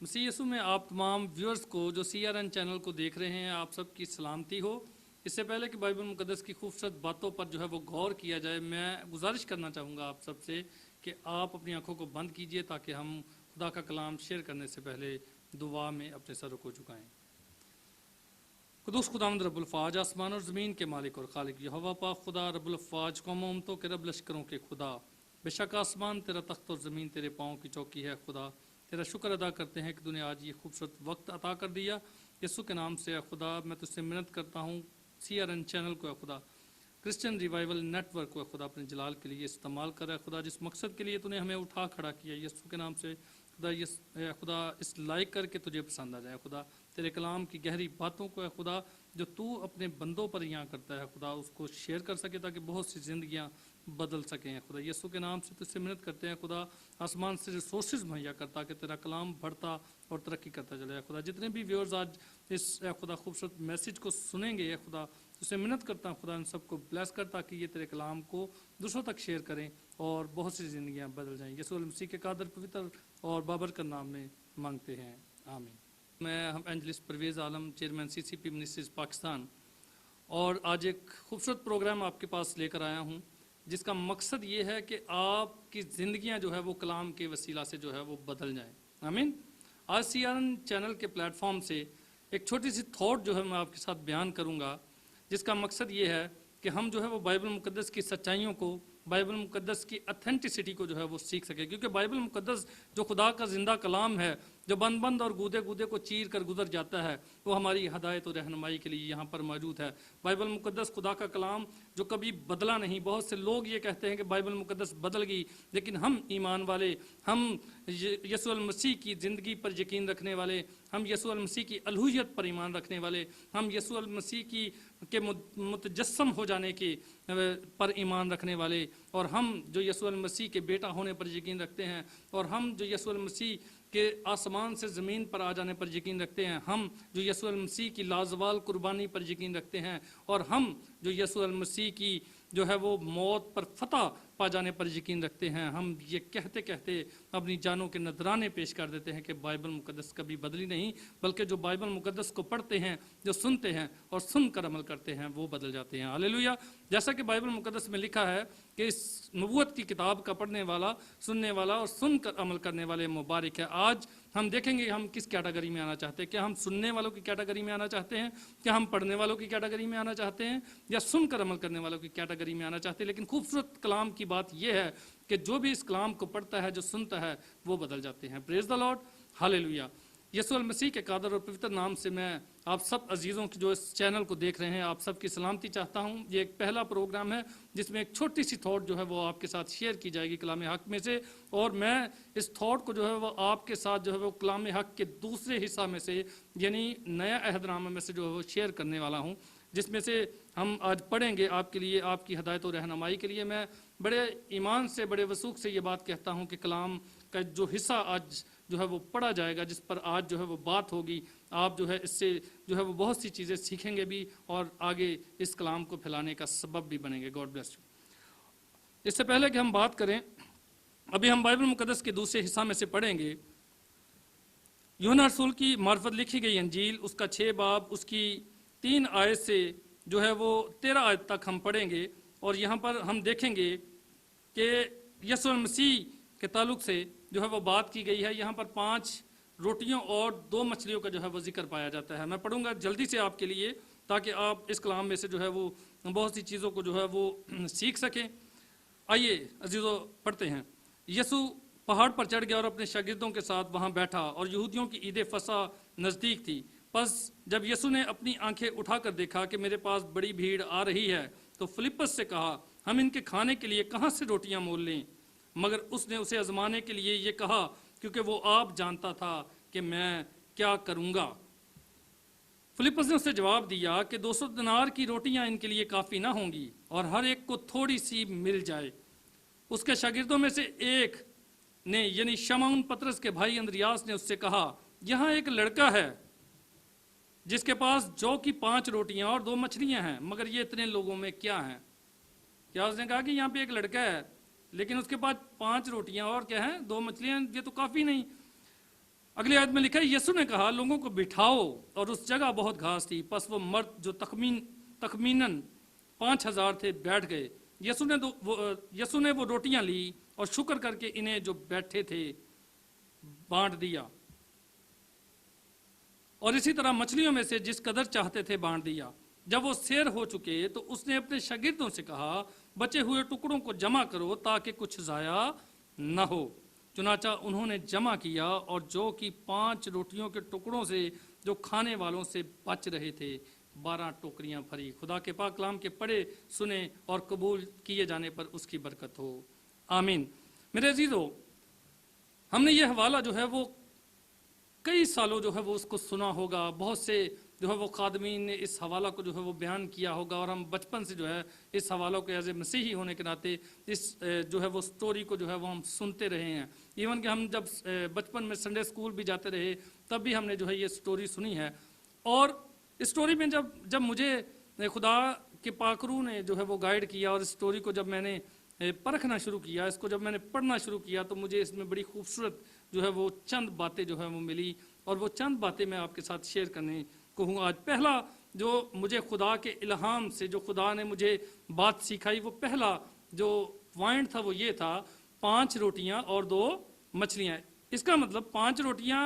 مسیح یسوع میں آپ تمام ویورز کو جو CRN چینل کو دیکھ رہے ہیں، آپ سب کی سلامتی ہو۔ اس سے پہلے کہ بائبل مقدس کی خوبصورت باتوں پر جو ہے وہ غور کیا جائے، میں گزارش کرنا چاہوں گا آپ سب سے کہ آپ اپنی آنکھوں کو بند کیجئے تاکہ ہم خدا کا کلام شیئر کرنے سے پہلے دعا میں اپنے سروں کو جھکائیں۔ قدوس خداوند رب الفاج، آسمان اور زمین کے مالک اور خالق یہوہ پاک خدا رب الفاج، قوم و امتوں کے رب، لشکروں کے خدا، بے شک آسمان تیرا تخت اور زمین تیرے پاؤں کی چوکی ہے۔ خدا تیرا شکر ادا کرتے ہیں کہ تو نے آج یہ خوبصورت وقت عطا کر دیا۔ یسوع کے نام سے اے خدا میں تجھ سے منت کرتا ہوں، CRN چینل کو اے خدا، کرسچن ریوائول نیٹ ورک کو اے خدا اپنے جلال کے لیے استعمال کر اے خدا، جس مقصد کے لیے تو نے ہمیں اٹھا کھڑا کیا، یسوع کے نام سے خدا اے خدا اس لائق کر کے تجھے پسند آ جائے خدا، تیرے کلام کی گہری باتوں کو اے خدا جو تو اپنے بندوں پر یہاں کرتا ہے خدا، اس کو شیئر کر سکے تاکہ بہت سی زندگیاں بدل سکیں خدا۔ یسوع کے نام سے تجھ سے منت کرتے ہیں خدا، آسمان سے ریسورسز مہیا کرتا کہ تیرا کلام بڑھتا اور ترقی کرتا چلے خدا۔ جتنے بھی ویورز آج اس اے خدا خوبصورت میسیج کو سنیں گے اے خدا، تجھ سے منت کرتا ہوں خدا ان سب کو بلیس کر تاکہ یہ تیرے کلام کو دوسروں تک شیئر کریں اور بہت سی زندگیاں بدل جائیں۔ یسوع المسیح کے قادر پوتر اور بابرکت نام میں مانگتے ہیں، آمین۔ میں ایونجلسٹ پرویز عالم، چیئرمین CCP منسٹریز پاکستان، اور آج ایک خوبصورت پروگرام آپ کے پاس لے کر آیا ہوں جس کا مقصد یہ ہے کہ آپ کی زندگیاں جو ہے وہ کلام کے وسیلہ سے جو ہے وہ بدل جائیں، آمین۔ آج CRN چینل کے پلیٹ فارم سے ایک چھوٹی سی تھاٹ جو ہے میں آپ کے ساتھ بیان کروں گا، جس کا مقصد یہ ہے کہ ہم جو ہے وہ بائبل مقدس کی سچائیوں کو، بائبل مقدس کی اتھینٹسٹی کو جو ہے وہ سیکھ سکے، کیونکہ بائبل مقدس جو خدا کا زندہ کلام ہے، جو بند بند اور گودے گودے کو چیر کر گزر جاتا ہے، وہ ہماری ہدایت و رہنمائی کے لیے یہاں پر موجود ہے۔ بائبل مقدس خدا کا کلام جو کبھی بدلا نہیں۔ بہت سے لوگ یہ کہتے ہیں کہ بائبل مقدس بدل گئی، لیکن ہم ایمان والے، ہم یسوع المسیح کی زندگی پر یقین رکھنے والے، ہم یسوع المسیح کی الوہیت پر ایمان رکھنے والے، ہم یسوع المسیح کے متجسم ہو جانے کے پر ایمان رکھنے والے، اور ہم جو یسوع المسیح کے بیٹا ہونے پر یقین رکھتے ہیں، اور ہم جو یسوع المسیح کہ آسمان سے زمین پر آ جانے پر یقین رکھتے ہیں، ہم جو یسوع المسیح کی لازوال قربانی پر یقین رکھتے ہیں، اور ہم جو یسوع المسیح کی جو ہے وہ موت پر فتح پا جانے پر یقین رکھتے ہیں، ہم یہ کہتے کہتے اپنی جانوں کے نذرانے پیش کر دیتے ہیں کہ بائبل مقدس کبھی بدلی نہیں، بلکہ جو بائبل مقدس کو پڑھتے ہیں، جو سنتے ہیں اور سن کر عمل کرتے ہیں، وہ بدل جاتے ہیں۔ ہاللیلویہ۔ جیسا کہ بائبل مقدس میں لکھا ہے کہ اس نبوت کی کتاب کا پڑھنے والا، سننے والا اور سن کر عمل کرنے والے مبارک ہے۔ آج ہم دیکھیں گے ہم کس کیٹیگری میں آنا چاہتے ہیں، کیا ہم سننے والوں کی کیٹیگری میں آنا چاہتے ہیں، کیا ہم پڑھنے والوں کی کیٹیگری میں آنا چاہتے ہیں، یا سن کر عمل کرنے والوں کی کیٹیگری میں آنا چاہتے ہیں۔ لیکن خوبصورت کلام کی بات یہ ہے کہ جو بھی اس کلام کو پڑھتا ہے، جو سنتا ہے، وہ بدل جاتے ہیں۔ پریز دی لارڈ، ہاللیلویہ۔ یسوع المسیح کے قادر اور پوتر نام سے میں آپ سب عزیزوں کی جو اس چینل کو دیکھ رہے ہیں، آپ سب کی سلامتی چاہتا ہوں۔ یہ ایک پہلا پروگرام ہے جس میں ایک چھوٹی سی تھاٹ جو ہے وہ آپ کے ساتھ شیئر کی جائے گی کلام حق میں سے، اور میں اس تھاٹ کو جو ہے وہ آپ کے ساتھ جو ہے وہ کلام حق کے دوسرے حصہ میں سے، یعنی نیا عہد نامہ میں سے جو ہے وہ شیئر کرنے والا ہوں، جس میں سے ہم آج پڑھیں گے آپ کے لیے، آپ کی ہدایت و رہنمائی کے لیے۔ میں بڑے ایمان سے، بڑے وثوق سے یہ بات کہتا ہوں کہ کلام کا جو حصہ آج جو ہے وہ پڑھا جائے گا، جس پر آج جو ہے وہ بات ہوگی، آپ جو ہے اس سے جو ہے وہ بہت سی چیزیں سیکھیں گے بھی، اور آگے اس کلام کو پھیلانے کا سبب بھی بنیں گے۔ God bless you. اس سے پہلے کہ ہم بات کریں، ابھی ہم بائبل مقدس کے دوسرے حصہ میں سے پڑھیں گے یوحنا رسول کی معرفت لکھی گئی انجیل، اس کا 6 باب، اس کی 3 آیت سے جو ہے وہ 13 آیت تک ہم پڑھیں گے، اور یہاں پر ہم دیکھیں گے کہ یسوع المسیح کے تعلق سے جو ہے وہ بات کی گئی ہے۔ یہاں پر 5 روٹیوں اور 2 مچھلیوں کا جو ہے وہ ذکر پایا جاتا ہے۔ میں پڑھوں گا جلدی سے آپ کے لیے تاکہ آپ اس کلام میں سے جو ہے وہ بہت سی چیزوں کو جو ہے وہ سیکھ سکیں۔ آئیے عزیزو پڑھتے ہیں۔ یسوع پہاڑ پر چڑھ گیا اور اپنے شاگردوں کے ساتھ وہاں بیٹھا، اور یہودیوں کی عید فصح نزدیک تھی۔ پس جب یسوع نے اپنی آنکھیں اٹھا کر دیکھا کہ میرے پاس بڑی بھیڑ آ رہی ہے، تو فلپس سے کہا، ہم ان کے کھانے کے لیے کہاں سے روٹیاں مول لیں؟ مگر اس نے اسے آزمانے کے لیے یہ کہا، کیونکہ وہ آپ جانتا تھا کہ میں کیا کروں گا۔ فلپس نے اسے جواب دیا کہ 200 دینار کی روٹیاں ان کے لیے کافی نہ ہوں گی، اور ہر ایک کو تھوڑی سی مل جائے۔ اس کے شاگردوں میں سے ایک نے، یعنی شمعون پطرس کے بھائی اندریاس نے اس سے کہا، یہاں ایک لڑکا ہے جس کے پاس جو کی 5 روٹیاں اور 2 مچھلیاں ہیں، مگر یہ اتنے لوگوں میں کیا ہیں؟ کیا اس نے کہا کہ یہاں پہ ایک لڑکا ہے لیکن اس کے پاس 5 روٹیاں اور کیا ہیں، 2 مچھلیاں، یہ تو کافی نہیں۔ अगली आयत में लिखा है, यीशु ने कहा, लोगों को बिठाओ, और उस जगह बहुत घास थी। बस वो मर्द जो तखमीनन 5,000 थे बैठ गए। यीशु ने वो रोटियां ली और शुक्र करके इन्हें जो बैठे थे बांट दिया, और इसी तरह मछलियों में से जिस कदर चाहते थे बांट दिया। जब वो सैर हो चुके तो उसने अपने शागिर्दों से कहा, बचे हुए टुकड़ों को जमा करो ताकि कुछ जाया न हो। चुनाचा उन्होंने जमा किया, और जो कि 5 रोटियों के टुकड़ों से जो खाने वालों से बच रहे थे 12 टोकरियां भरी। खुदा के पाक कलाम के पढ़े, सुने और कबूल किए जाने पर उसकी बरकत हो, आमीन। मेरे अजीजों, हमने ये हवाला जो है वो कई सालों जो है वो उसको सुना होगा। बहुत से जो है वो खादमीन ने इस हवाला को जो है वो बयान किया होगा, और हम बचपन से जो है इस हवाला को एज ए मसीही होने के नाते इस जो है वो स्टोरी को जो है वो हम सुनते रहे हैं। इवन कि हम जब बचपन में संडे स्कूल भी जाते रहे तब भी हमने जो है ये स्टोरी सुनी है। और इस स्टोरी में जब मुझे खुदा के पाकरू ने जो है वो गाइड किया, और इस स्टोरी को जब मैंने परखना शुरू किया, इसको जब मैंने पढ़ना शुरू किया, तो मुझे इसमें बड़ी खूबसूरत जो है वो चंद बातें जो है वो मिली, और वो चंद बातें मैं आपके साथ शेयर करने को हूँ आज। पहला जो मुझे खुदा के इल्हाम से जो खुदा ने मुझे बात सिखाई, वो पहला जो पॉइंट था वो ये था, 5 रोटियां और 2 मछलियां। इसका मतलब 5 रोटियां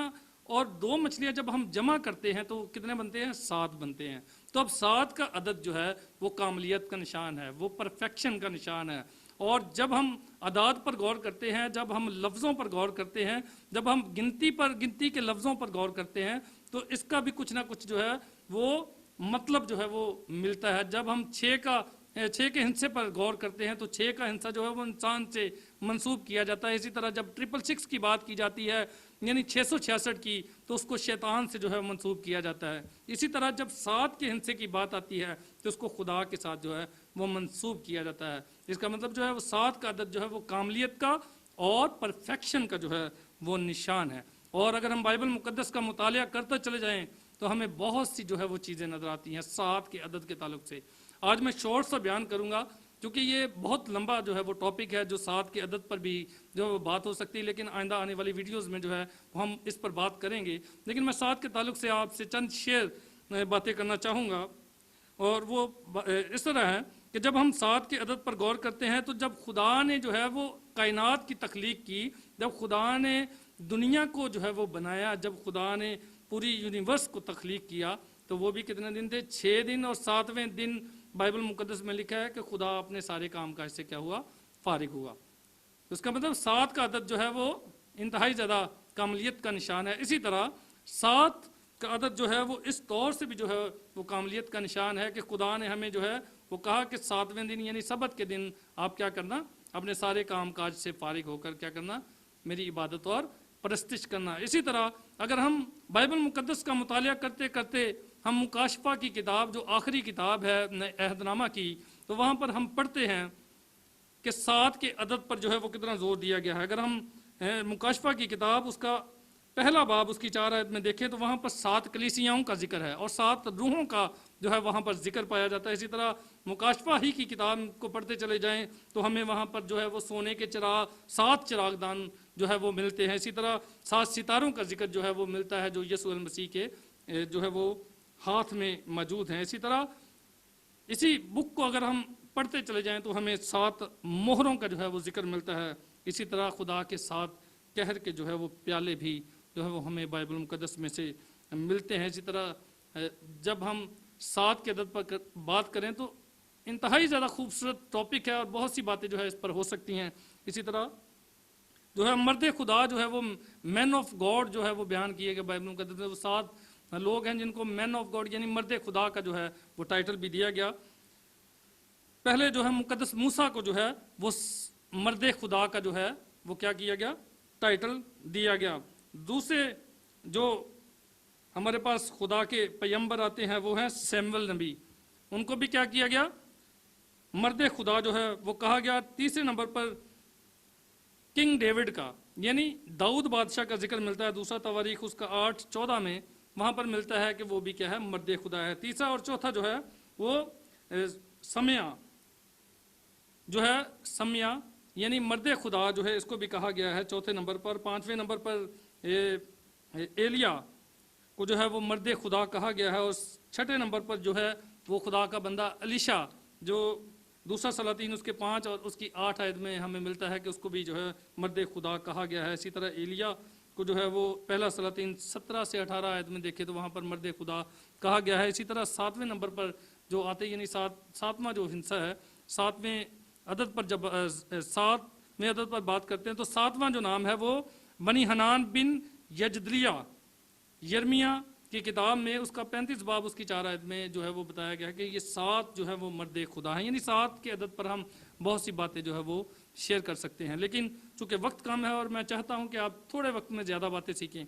और 2 मछलियां जब हम जमा करते हैं तो कितने बनते हैं? 7 बनते हैं। तो अब 7 का अदद जो है वो कामलियत का निशान है, वो परफेक्शन का निशान है। और जब हम अदाद पर गौर करते हैं, जब हम लफ्ज़ों पर गौर करते हैं, जब हम गिनती के लफ्ज़ों पर गौर करते हैं, तो इसका भी कुछ ना कुछ जो है वो मतलब जो है वो मिलता है। जब हम 6 के हिस्से पर गौर करते हैं तो 6 का हिस्सा जो है वो इंसान से मंसूब किया जाता है। इसी तरह जब 666 की बात की जाती है, यानी 666 की, तो उसको शैतान से जो है मंसूब किया जाता है। इसी तरह जब 7 के हिस्से की बात आती है तो उसको खुदा के साथ जो है वो मंसूब किया जाता है। इसका मतलब जो है वो 7 का अदद जो है वो कामलियत का और परफेक्शन का जो है वो निशान है। और अगर हम बाइबल मुकद्दस का मुतालिया करते चले जाएं तो हमें बहुत सी जो है वो चीज़ें नजर आती हैं 7 के अदद के ताल्लुक से। आज मैं शॉर्ट सा बयान करूंगा, क्योंकि ये बहुत लंबा जो है वो टॉपिक है, जो 7 के अदद पर भी जो है वो बात हो सकती है, लेकिन आइंदा आने वाली वीडियोस में जो है हम इस पर बात करेंगे। लेकिन मैं 7 के ताल्लुक से आपसे चंद शेयर बातें करना चाहूँगा, और वो इस तरह है कि जब हम 7 के अदद पर गौर करते हैं तो जब खुदा ने जो है वो कायनात की तख्लीक की, जब खुदा ने दुनिया को जो है वो बनाया, जब खुदा ने पूरी यूनिवर्स को तख्लीक किया, तो वो भी कितने दिन थे? 6 दिन। और 7वें दिन बाइबल मुकद्दस में लिखा है कि खुदा अपने सारे काम काज से क्या हुआ? फारिग हुआ। तो इसका मतलब 7 का अदद जो है वो इंतहाई ज़्यादा कामलियत का निशान है। इसी तरह 7 का अदद जो है वो इस तौर से भी जो है वो कामलियत का निशान है कि खुदा ने हमें जो है वो कहा कि 7वें दिन यानी सबत के दिन आप क्या करना? अपने सारे काम काज से फारिग होकर क्या करना? मेरी इबादत और परस्तिश करना। इसी तरह अगर हम बाइबल मुकद्दस का मुतालिया करते करते हम मुकाशफा की किताब, जो आखिरी किताब है अहदनामा की, तो वहाँ पर हम पढ़ते हैं कि 7 के अदद पर जो है वो कितना जोर दिया गया है। अगर हम मुकाशफा की किताब उसका पहला बाब उसकी 4 आयत में देखें तो वहाँ पर 7 कलीसियाओं का जिक्र है और 7 रूहों का जो है वहाँ पर जिक्र पाया जाता है। इसी तरह मुकाशफा ही की किताब को पढ़ते चले जाएं तो हमें वहाँ पर जो है वो सोने के चिराग 7 चिरागदान जो है वो मिलते हैं। इसी तरह 7 सितारों का जिक्र जो है वो मिलता है जो यीशु मसीह के जो है वो हाथ में मौजूद हैं। इसी तरह इसी बुक को अगर हम पढ़ते चले जाएं तो हमें 7 मोहरों का जो है वो जिक्र मिलता है। इसी तरह खुदा के 7 कहर के जो है वो प्याले भी जो है वो हमें बाइबल मुकद्दस में से मिलते हैं। इसी तरह जब हम 7 के अदद पर बात करें तो इंतहाई ज़्यादा खूबसूरत टॉपिक है और बहुत सी बातें जो है इस पर हो सकती हैं। इसी तरह जो है मर्द खुदा जो है वो मैन ऑफ गॉड जो है वो बयान किए गए बाइबल मुकद्दस में। वो 7 लोग हैं जिनको मैन ऑफ गॉड यानी मर्द खुदा का जो है वो टाइटल भी दिया गया। पहले जो है मुकद्दस मूसा को जो है वो मर्द खुदा का जो है वो क्या किया गया? टाइटल दिया गया। दूसरे जो हमारे पास खुदा के पैगंबर आते हैं वो हैं सैमुअल नबी, उनको भी क्या किया गया? मर्द खुदा जो है वो कहा गया। तीसरे नंबर पर किंग डेविड का यानी दाऊद बादशाह का जिक्र मिलता है। दूसरा तवारीख उसका 8:14 में वहाँ पर मिलता है कि वो भी क्या है? मर्द खुदा है। तीसरा और चौथा जो है वो समया जो है समया यानी मर्द खुदा जो है इसको भी कहा गया है चौथे नंबर पर। 5वें नंबर पर एलिया को जो है वो मर्द खुदा कहा गया है। और छठे नंबर पर जो है वो खुदा का बंदा अलीशा, जो दूसरा सलातीन उसके 5 और उसकी 8 आयत में हमें मिलता है कि उसको भी जो है मर्द खुदा कहा गया है। इसी तरह एलिया को जो है वो पहला सलातीन 17 से 18 आयत में देखे तो वहाँ पर मर्द खुदा कहा गया है। इसी तरह 7वें नंबर पर जो आते यानी सातवां जो हिस्सा है, 7वें अदद पर जब 7वें अदद पर बात करते हैं तो 7वां जो नाम है वो बनी हनान बिन यजदलिया, यर्मिया की किताब में उसका 35 बाब उसकी 4 आयत में जो है वो बताया गया है कि ये 7 जो है वो मर्द खुदा हैं। यानी 7 के अदद पर हम बहुत सी बातें जो है वो शेयर कर सकते हैं, लेकिन चूंकि वक्त कम है और मैं चाहता हूं कि आप थोड़े वक्त में ज़्यादा बातें सीखें,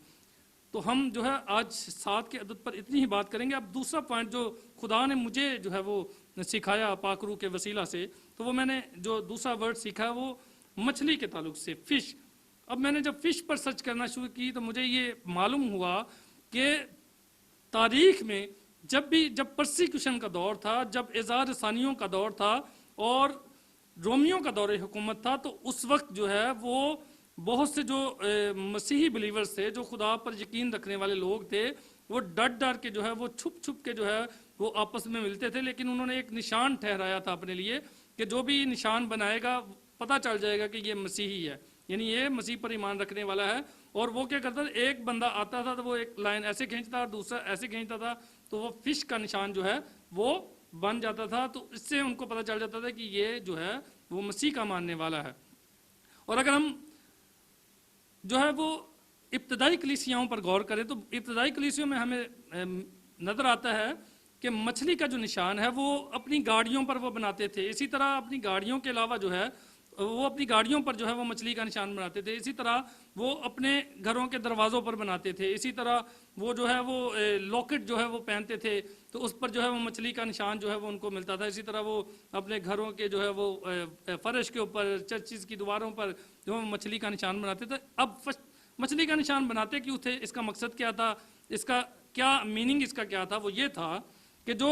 तो हम जो है आज 7 के अदद पर इतनी ही बात करेंगे। अब दूसरा पॉइंट जो खुदा ने मुझे जो है वो सिखाया पाकरू के वसीला से, तो वो मैंने जो दूसरा वर्ड सीखा है वो मछली के ताल्लुक से, फिश। अब मैंने जब फिश पर सर्च करना शुरू की तो मुझे ये मालूम हुआ कि तारीख में जब परसिक्यूशन का दौर था, जब एजार सानियों का दौर था और रोमियों का दौर हुकूमत था, तो उस वक्त जो है वो बहुत से जो मसीही बिलीवर्स थे, जो खुदा पर यकीन रखने वाले लोग थे, वो डर डर के जो है वो छुप छुप के जो है वो आपस में मिलते थे। लेकिन उन्होंने एक निशान ठहराया था अपने लिए कि जो भी निशान बनाएगा पता चल जाएगा कि ये मसीही है, यानी ये मसीह पर ईमान रखने वाला है। और वो क्या करता था, एक बंदा आता था तो वो एक लाइन ऐसे खींचता और दूसरा ऐसे खींचता था, तो वो फिश का निशान जो है वो बन जाता था। तो इससे उनको पता चल जाता था कि ये जो है वो मसीह का मानने वाला है। और अगर हम जो है वो इब्तदाई कलीसियाओं पर गौर करें तो इब्तदाई कलीसियों में हमें नजर आता है कि मछली का जो निशान है वो अपनी गाड़ियों पर वो बनाते थे। इसी तरह अपनी गाड़ियों के अलावा जो है वो अपनी गाड़ियों पर जो है वो मछली का निशान बनाते थे। इसी तरह वो अपने घरों के दरवाज़ों पर बनाते थे। इसी तरह वो जो है वो लॉकेट जो है वो पहनते थे तो उस पर जो है वो मछली का निशान जो है वो उनको मिलता था। इसी तरह वो अपने घरों के जो है वो फर्श के ऊपर, चर्चिज़ की दीवारों पर जो है मछली का निशान बनाते थे। अब मछली का निशान बनाते क्यों थे, इसका मकसद क्या था, इसका क्या मीनिंग इसका क्या था? वो ये था कि जो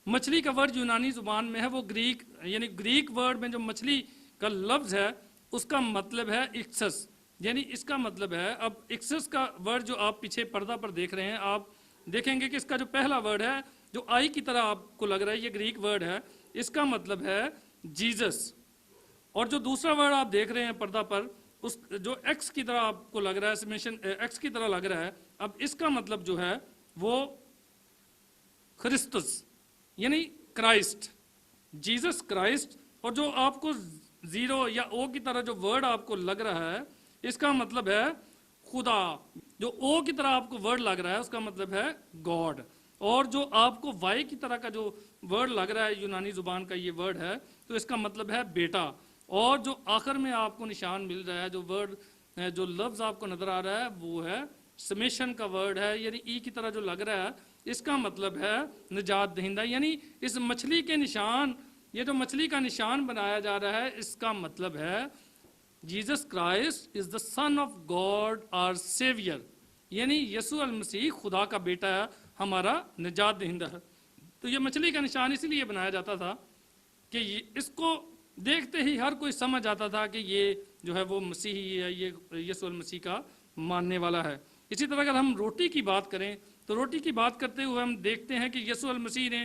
मछली का वर्ड यूनानी ज़ुबान में है वो ग्रीक, यानी ग्रीक वर्ड में जो मछली का लफ्ज़ है उसका मतलब है इक्सस, यानी इसका मतलब है, अब इक्सस का वर्ड जो आप पीछे पर्दा पर देख रहे हैं, आप देखेंगे कि इसका जो पहला वर्ड है जो आई की तरह आपको लग रहा है, ये ग्रीक वर्ड है, इसका मतलब है जीसस। और जो दूसरा वर्ड आप देख रहे हैं पर्दा पर, उस जो एक्स की तरह आपको लग रहा है, समेशन एक्स की तरह लग रहा है, अब इसका मतलब जो है वो ख्रिस्तुस यानी क्राइस्ट, जीसस क्राइस्ट। और जो आपको जीरो या ओ की तरह जो वर्ड आपको लग रहा है इसका मतलब है खुदा। जो ओ की तरह आपको वर्ड लग रहा है उसका मतलब है गॉड। और जो आपको वाई की तरह का जो वर्ड लग रहा है यूनानी जुबान का ये वर्ड है तो इसका मतलब है बेटा। और जो आखिर में आपको निशान मिल रहा है, जो वर्ड जो लफ्ज़ आपको नज़र आ रहा है वो है समेशन का वर्ड है, यानी ई की तरह जो लग रहा है इसका मतलब है निजात दहिंदा। यानी इस मछली के निशान, ये जो मछली का निशान बनाया जा रहा है इसका मतलब है Jesus Christ is the son of God our saviour, यानी यसू अल मसीह खुदा का बेटा है, हमारा निजात दहिंदा है। तो ये मछली का निशान इसीलिए बनाया जाता था कि इसको देखते ही हर कोई समझ आता था कि ये जो है वो मसीही है, ये यसू अल मसीह का मानने वाला है। इसी तरह अगर हम रोटी की बात करें तो रोटी की बात करते हुए हम देखते हैं कि यसू अल मसीह ने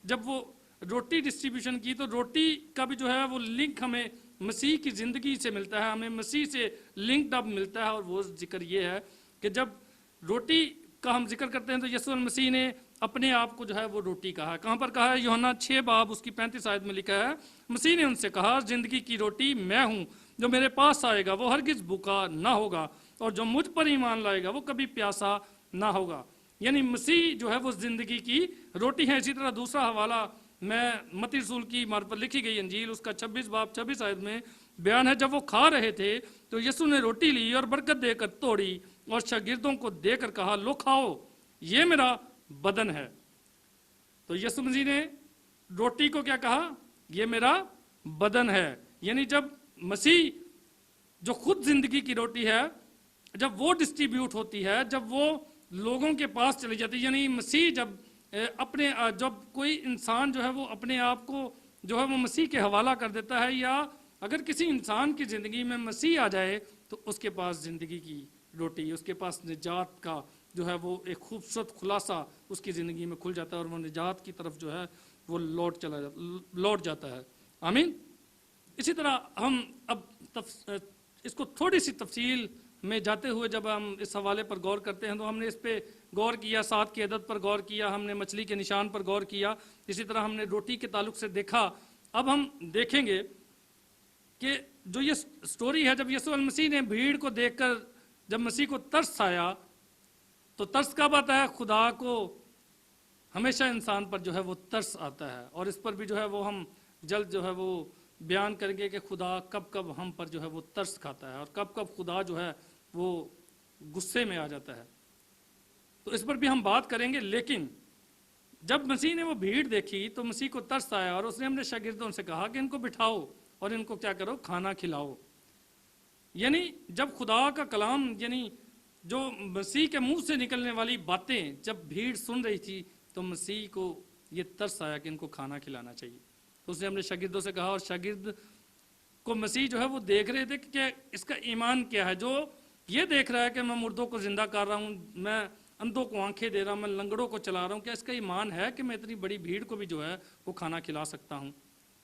जब वो रोटी डिस्ट्रीब्यूशन की तो रोटी का भी जो है वो लिंक हमें मसीह की ज़िंदगी से मिलता है, हमें मसीह से लिंक्ड अप मिलता है। और वो जिक्र ये है कि जब रोटी का हम जिक्र करते हैं तो यसू मसीह ने अपने आप को जो है वो रोटी कहा है। कहाँ पर कहा है? यूहन्ना 6 बाब उसकी 35 आयत में लिखा है, मसीह ने उनसे कहा ज़िंदगी की रोटी मैं हूँ, जो मेरे पास आएगा वो हरगिज़ भूखा ना होगा और जो मुझ पर ईमान लाएगा वो कभी प्यासा ना होगा। यानी मसीह जो है वो ज़िंदगी की रोटी है। इसी तरह दूसरा हवाला मैं मत्ती रसूल की मार्फत लिखी गई अंजील उसका 26 बाब 26 आयत में बयान है, जब वो खा रहे थे तो यीशु ने रोटी ली और बरकत देकर तोड़ी और शागिर्दों को देकर कहा, लो खाओ, ये मेरा बदन है। तो यीशु मसीह ने रोटी को क्या कहा? ये मेरा बदन है। यानी जब मसीह जो खुद जिंदगी की रोटी है, जब वो डिस्ट्रीब्यूट होती है, जब वो लोगों के पास चली जाती है, यानी मसीह जब कोई इंसान जो है वो अपने आप को जो है वो मसीह के हवाला कर देता है, या अगर किसी इंसान की ज़िंदगी में मसीह आ जाए तो उसके पास ज़िंदगी की रोटी, उसके पास निजात का जो है वो एक खूबसूरत खुलासा उसकी ज़िंदगी में खुल जाता है और वो निजात की तरफ जो है वो लौट जाता है। आमीन। इसी तरह हम अब इसको थोड़ी सी तफसील में जाते हुए जब हम इस हवाले पर गौर करते हैं तो हमने इस पे गौर किया, 7 की अदद पर गौर किया, हमने मछली के निशान पर गौर किया, इसी तरह हमने रोटी के ताल्लुक से देखा। अब हम देखेंगे कि जो ये स्टोरी है, जब यीशु मसीह ने भीड़ को देखकर जब मसीह को तरस आया, तो तरस कब आता है? खुदा को हमेशा इंसान पर जो है वो तरस आता है, और इस पर भी जो है वो हम जल्द जो है वो बयान करेंगे कि खुदा कब कब हम पर जो है वो तरस खाता है और कब कब खुदा जो है वो गुस्से में आ जाता है। तो इस पर भी हम बात करेंगे। लेकिन जब मसीह ने वो भीड़ देखी तो मसीह को तरस आया और उसने अपने शागिर्दों से कहा कि इनको बिठाओ और इनको क्या करो, खाना खिलाओ। यानी जब खुदा का कलाम, यानी जो मसीह के मुंह से निकलने वाली बातें जब भीड़ सुन रही थी तो मसीह को ये तरस आया कि इनको खाना खिलाना चाहिए। तो उसने अपने शागिर्दों से कहा, और शागिर्द को मसीह जो है वो देख रहे थे कि क्या इसका ईमान क्या है, जो ये देख रहा है कि मैं मुर्दों को जिंदा कर रहा हूँ, मैं अंधों को आंखें दे रहा हूँ, मैं लंगड़ों को चला रहा हूँ, क्या इसका ईमान है कि मैं इतनी बड़ी भीड़ को भी जो है वो खाना खिला सकता हूँ।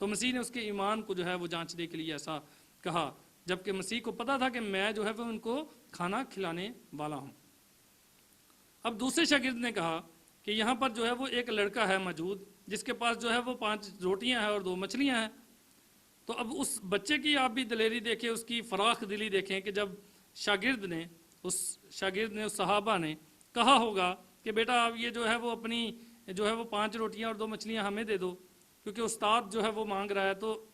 तो मसीह ने उसके ईमान को जो है वो जांचने के लिए ऐसा कहा, जबकि मसीह को पता था कि मैं जो है वो उनको खाना खिलाने वाला हूँ। अब दूसरे शागिर्द ने कहा कि यहाँ पर जो है वो एक लड़का है मौजूद जिसके पास जो है वो 5 रोटियां हैं और 2 मछलियां हैं। तो अब उस बच्चे की आप भी दिलेरी देखें, उसकी फराख दिली देखें कि जब उस सहाबा ने कहा होगा कि बेटा आप ये जो है वो अपनी जो है वो 5 रोटियां और 2 मछलियां हमें दे दो, क्योंकि उस्ताद जो है वो मांग रहा है, तो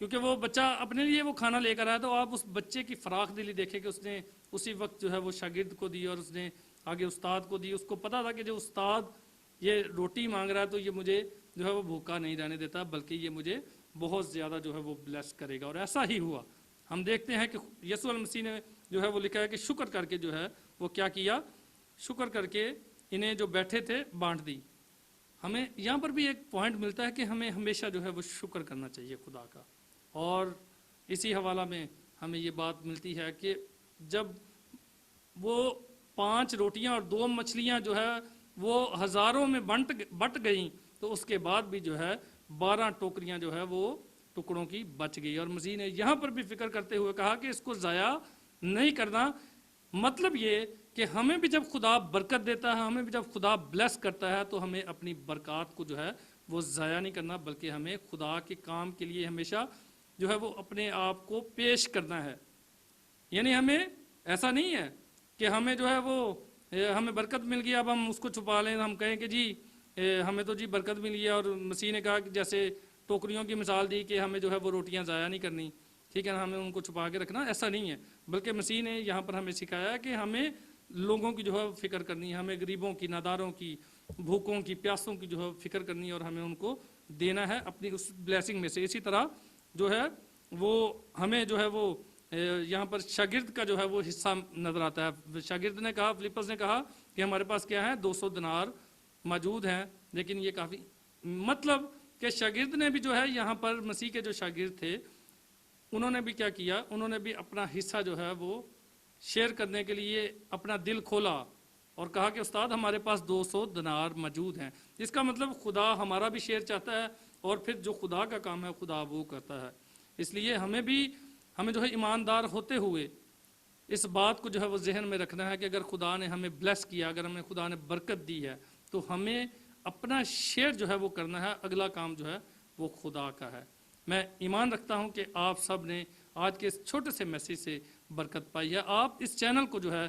क्योंकि वो बच्चा अपने लिए वो खाना लेकर आया। तो आप उस बच्चे की फराख दिली देखें कि उसने उसी वक्त जो है वो शागिर्द को दी और उसने आगे उस्ताद को दी। उसको पता था कि जो उस्ताद ये रोटी मांग रहा है तो ये मुझे जो है वो भूखा नहीं रहने देता, बल्कि ये मुझे बहुत ज़्यादा जो है वो ब्लेस करेगा। और ऐसा ही हुआ। हम देखते हैं कि यीशु मसीह ने जो है वो लिखा है कि शुक्र करके जो है वो क्या किया, शुक्र करके इन्हें जो बैठे थे बांट दी। हमें यहाँ पर भी एक पॉइंट मिलता है कि हमें हमेशा जो है वो शुक्र करना चाहिए खुदा का। और इसी हवाला में हमें ये बात मिलती है कि जब वो 5 रोटियां और 2 मछलियां जो है वो हज़ारों में बट गई, तो उसके बाद भी जो है 12 टोकरियां जो है वो टुकड़ों की बच गई। और मसीह ने यहाँ पर भी फिक्र करते हुए कहा कि इसको ज़ाया नहीं करना। मतलब ये कि हमें भी जब खुदा बरकत देता है, हमें भी जब खुदा ब्लेस करता है, तो हमें अपनी बरकत को जो है वो ज़ाया नहीं करना, बल्कि हमें खुदा के काम के लिए हमेशा जो है वो अपने आप को पेश करना है। यानी हमें ऐसा नहीं है कि हमें जो है वो हमें बरकत मिल गई अब हम उसको छुपा लें, हम कहें कि जी हमें तो जी बरकत मिल गई। और मसीह ने कहा कि जैसे टोकरियों की मिसाल दी कि हमें जो है वो रोटियां ज़ाया नहीं करनी, ठीक है ना, हमें उनको छुपा के रखना, ऐसा नहीं है। बल्कि मसीह ने यहाँ पर हमें सिखाया कि हमें लोगों की जो है फिक्र करनी है, हमें गरीबों की, नादारों की, भूखों की, प्यासों की जो है फिक्र करनी है और हमें उनको देना है अपनी उस ब्लेसिंग में से। इसी तरह जो है वो हमें जो है वो यहाँ पर शागिर्द का जो है वो हिस्सा नजर आता है। शागिर्द ने कहा, फिलिप्पस ने कहा कि हमारे पास क्या है, 200 दिनार मौजूद हैं। लेकिन ये काफ़ी, मतलब कि शागिर्द ने भी जो है यहाँ पर मसीह के जो शागिर्द थे उन्होंने भी क्या किया, उन्होंने भी अपना हिस्सा जो है वो शेयर करने के लिए अपना दिल खोला और कहा कि उस्ताद हमारे पास 200 दिनार मौजूद हैं। इसका मतलब खुदा हमारा भी शेयर चाहता है और फिर जो खुदा का काम है खुदा वो करता है। इसलिए हमें जो है ईमानदार होते हुए इस बात को जो है वो जहन में रखना है कि अगर खुदा ने हमें ब्लेस किया, अगर हमें खुदा ने बरकत दी है, तो हमें अपना शेयर जो है वो करना है। अगला काम जो है वो खुदा का है। मैं ईमान रखता हूं कि आप सब ने आज के इस छोटे से मैसेज से बरकत पाई है। आप इस चैनल को जो है